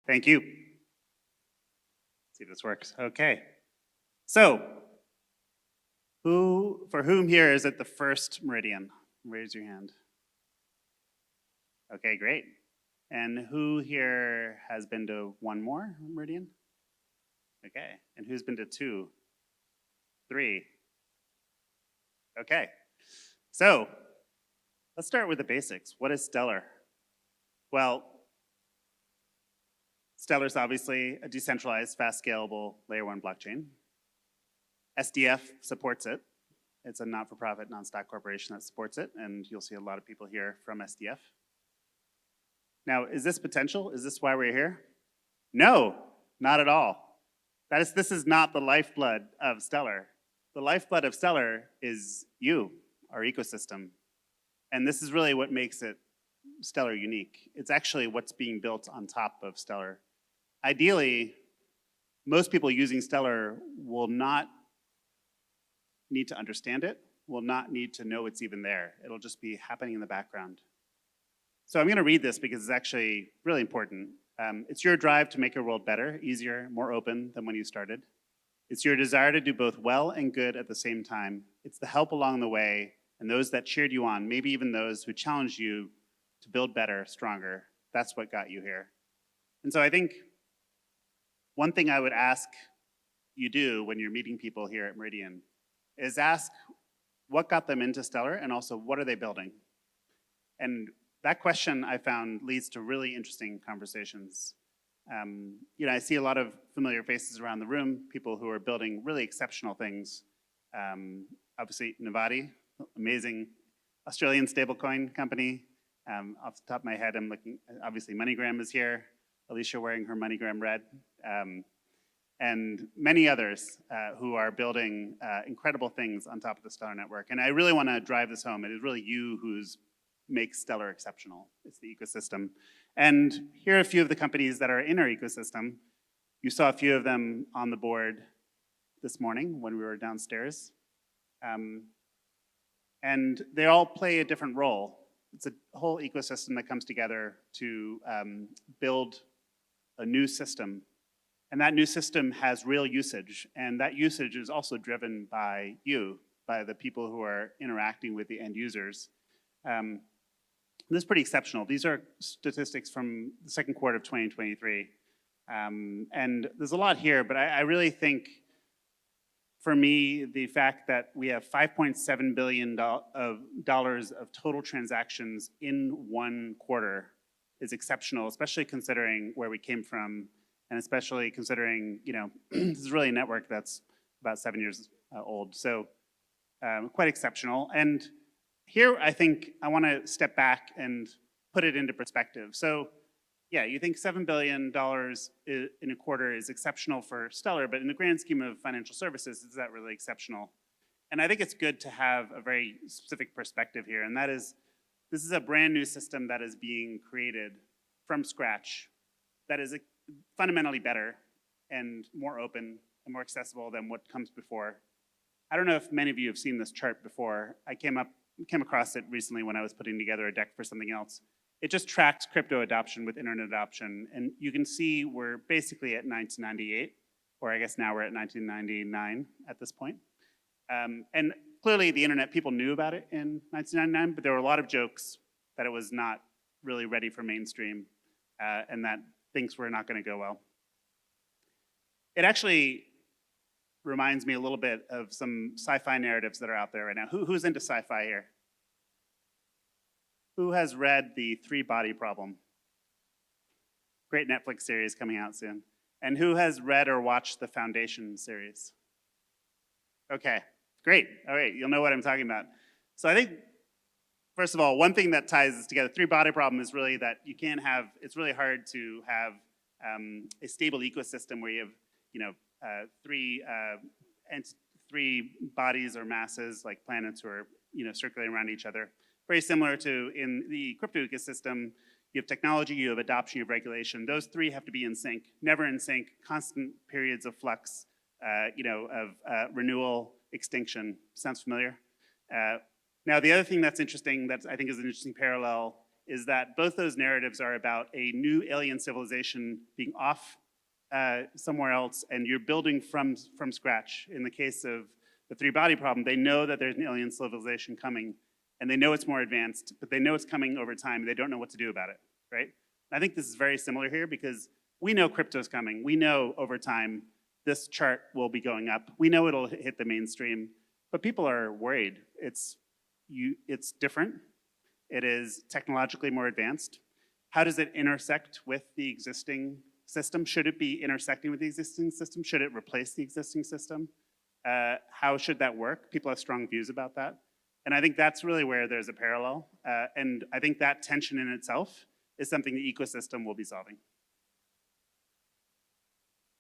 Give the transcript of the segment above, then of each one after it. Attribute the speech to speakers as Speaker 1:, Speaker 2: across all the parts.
Speaker 1: Thank you. Let's see if this works. Okay. So, for whom here is it the first Meridian? Raise your hand. Okay, great. And who here has been to one more Meridian? Okay. And who's been to 2, 3? Okay. So, let's start with the basics. What is Stellar? Well, Stellar is obviously a decentralized, fast scalable layer 1 blockchain. SDF supports it. It's a not-for-profit, non-stock corporation that supports it, and you'll see a lot of people here from SDF. Now, is this potential? Is this why we're here? No, not at all. This is not the lifeblood of Stellar. The lifeblood of Stellar is you, our ecosystem. And this is really what makes it Stellar unique. It's actually what's being built on top of Stellar. Ideally, most people using Stellar will not need to understand it, will not need to know it's even there. It'll just be happening in the background. So I'm going to read this because it's actually really important. It's your drive to make your world better, easier, more open than when you started. It's your desire to do both well and good at the same time. It's the help along the way and those that cheered you on, maybe even those who challenged you to build better, stronger. That's what got you here. And so I think one thing I would ask you do when you're meeting people here at Meridian is ask what got them into Stellar and also what are they building? And that question I found leads to really interesting conversations. I see a lot of familiar faces around the room, people who are building really exceptional things. Obviously, Navati, amazing Australian stablecoin company. Off the top of my head, I'm looking, obviously MoneyGram is here. Alicia wearing her MoneyGram red. And many others who are building incredible things on top of the Stellar network. And I really want to drive this home. It is really you who's makes Stellar exceptional. It's the ecosystem. And here are a few of the companies that are in our ecosystem. You saw a few of them on the board this morning when we were downstairs. And they all play a different role. It's a whole ecosystem that comes together to build a new system. And that new system has real usage. And that usage is also driven by you, by the people who are interacting with the end users. This is pretty exceptional. These are statistics from the second quarter of 2023. And there's a lot here, but I really think, for me, the fact that we have $5.7 billion of total transactions in one quarter is exceptional, especially considering where we came from, and especially considering, this is really a network that's about 7 years old. So quite exceptional. And here, I think I want to step back and put it into perspective. So yeah, you think $7 billion in a quarter is exceptional for Stellar, but in the grand scheme of financial services, is that really exceptional? And I think it's good to have a very specific perspective here, and that is, this is a brand new system that is being created from scratch that is fundamentally better and more open and more accessible than what comes before. I don't know if many of you have seen this chart before. I came across it recently when I was putting together a deck for something else. It just tracks crypto adoption with internet adoption. And you can see we're basically at 1998, or I guess now we're at 1999 at this point. And clearly the internet, people knew about it in 1999, but there were a lot of jokes that it was not really ready for mainstream and that things were not going to go well. It actually reminds me a little bit of some sci-fi narratives that are out there right now. Who's into sci-fi here? Who has read The Three-Body Problem? Great Netflix series coming out soon. And who has read or watched the Foundation series? Okay, great. All right, you'll know what I'm talking about. So I think, first of all, one thing that ties this together, Three-Body Problem is really that you can't have, it's really hard to have a stable ecosystem where you have, three bodies or masses like planets who are circulating around each other. Very similar to in the crypto ecosystem, you have technology, you have adoption, you have regulation. Those three have to be in sync, never in sync, constant periods of flux, of renewal, extinction. Sounds familiar? Now the other thing that's interesting, that I think is an interesting parallel, is that both those narratives are about a new alien civilization being off somewhere else, and you're building from scratch. In the case of the three-body problem, they know that there's an alien civilization coming, and they know it's more advanced, but they know it's coming over time, and they don't know what to do about it, right? I think this is very similar here because we know crypto's coming. We know over time this chart will be going up. We know it'll hit the mainstream, but people are worried. It's different. It is technologically more advanced. How does it intersect with the existing system? Should it be intersecting with the existing system? Should it replace the existing system? How should that work? People have strong views about that. And I think that's really where there's a parallel. And I think that tension in itself is something the ecosystem will be solving.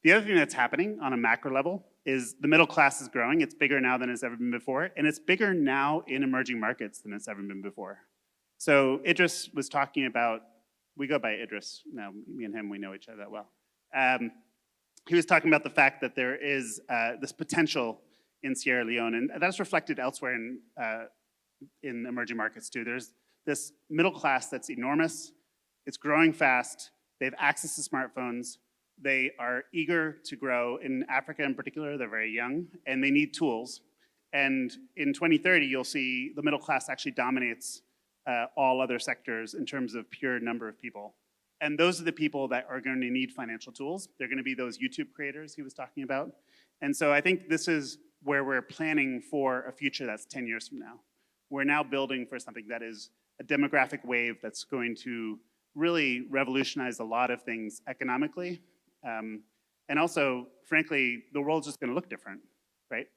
Speaker 1: The other thing that's happening on a macro level is the middle class is growing. It's bigger now than it's ever been before. And it's bigger now in emerging markets than it's ever been before. So Idris was talking about, we go by Idris now, me and him, we know each other that well. He was talking about the fact that there is this potential in Sierra Leone, and that's reflected elsewhere in emerging markets too. There's this middle class that's enormous, it's growing fast, they have access to smartphones, they are eager to grow. In Africa in particular, they're very young, and they need tools. And in 2030, you'll see the middle class actually dominates all other sectors in terms of pure number of people. And those are the people that are going to need financial tools. They're going to be those YouTube creators he was talking about. And so I think this is where we're planning for a future that's 10 years from now. We're now building for something that is a demographic wave that's going to really revolutionize a lot of things economically. And also, frankly, the world's just going to look different, right?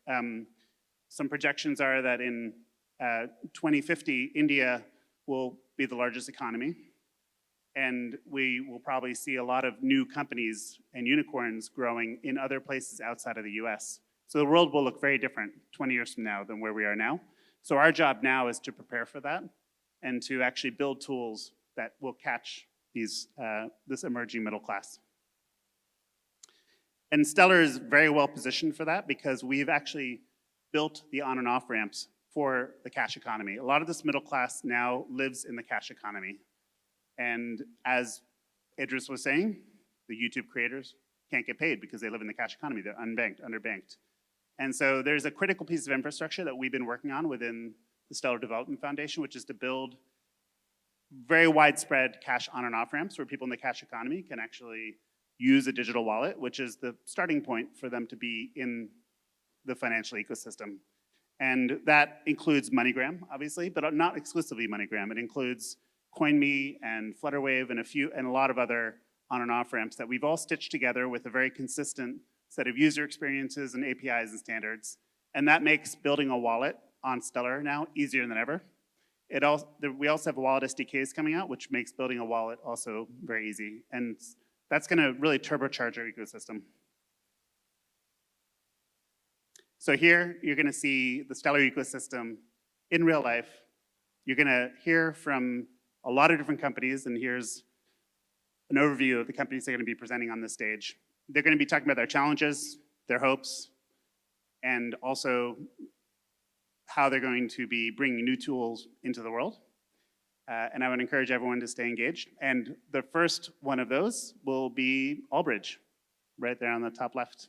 Speaker 1: Some projections are that in 2050, India will be the largest economy, and we will probably see a lot of new companies and unicorns growing in other places outside of the US. So the world will look very different 20 years from now than where we are now. So our job now is to prepare for that and to actually build tools that will catch this emerging middle class. And Stellar is very well positioned for that because we've actually built the on and off ramps for the cash economy. A lot of this middle class now lives in the cash economy. And as Idris was saying, the YouTube creators can't get paid because they live in the cash economy. They're unbanked, underbanked. And so there's a critical piece of infrastructure that we've been working on within the Stellar Development Foundation, which is to build very widespread cash on and off ramps where people in the cash economy can actually use a digital wallet, which is the starting point for them to be in the financial ecosystem. And that includes MoneyGram, obviously, but not exclusively MoneyGram. It includes CoinMe and Flutterwave and a lot of other on and off ramps that we've all stitched together with a very consistent set of user experiences and APIs and standards. And that makes building a wallet on Stellar now easier than ever. We also have wallet SDKs coming out, which makes building a wallet also very easy. And that's gonna really turbocharge our ecosystem. So here, you're gonna see the Stellar ecosystem in real life. You're gonna hear from a lot of different companies, and here's an overview of the companies they're gonna be presenting on this stage. They're gonna be talking about their challenges, their hopes, and also how they're going to be bringing new tools into the world. And I would encourage everyone to stay engaged. And the first one of those will be Allbridge, right there on the top left.